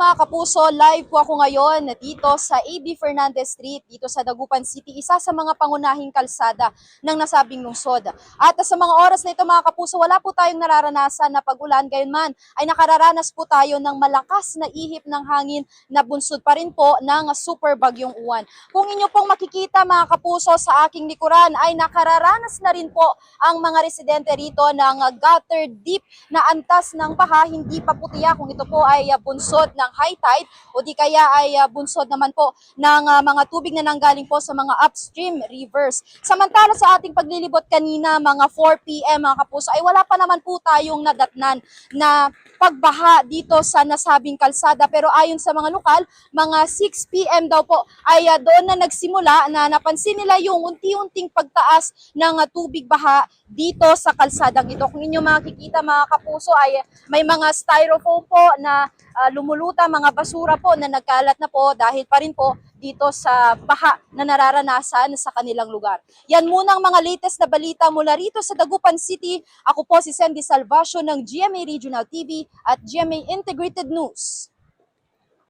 mga kapuso, live po ako ngayon dito sa A.B. Fernandez Street, dito sa Dagupan City, isa sa mga pangunahing kalsada ng nasabing lungsod. At sa mga oras na ito mga kapuso, wala po tayong nararanasan na pag-ulan, gayunman ay nakararanas po tayo ng malakas na ihip ng hangin na bunsod pa rin po ng super bagyong uwan. Kung inyo pong makikita mga kapuso sa aking likuran ay nakararanas na rin po ang mga residente rito ng gutter deep na antas ng baha, hindi pa po tiyak kung ito po ay bunsod ng high tide o di kaya ay bunsod naman po ng mga tubig na nanggaling po sa mga upstream rivers. Samantala sa ating paglilibot kanina mga 4 p.m. mga kapuso ay wala pa naman po tayong nadatnan na pagbaha dito sa nasabing kalsada, pero ayon sa mga lokal, mga 6 p.m. daw po ay doon na nagsimula na napansin nila yung unti-unting pagtaas ng tubig baha dito sa kalsadang ito. Kung inyo makikita mga kapuso ay may mga styrofoam po na lumuluta, mga basura po na nagkalat na po dahil pa rin po dito sa baha na nararanasan sa kanilang lugar. Yan muna ang mga latest na balita mula rito sa Dagupan City. Ako po si Sandy Salvacio ng GMA Regional TV at GMA Integrated News.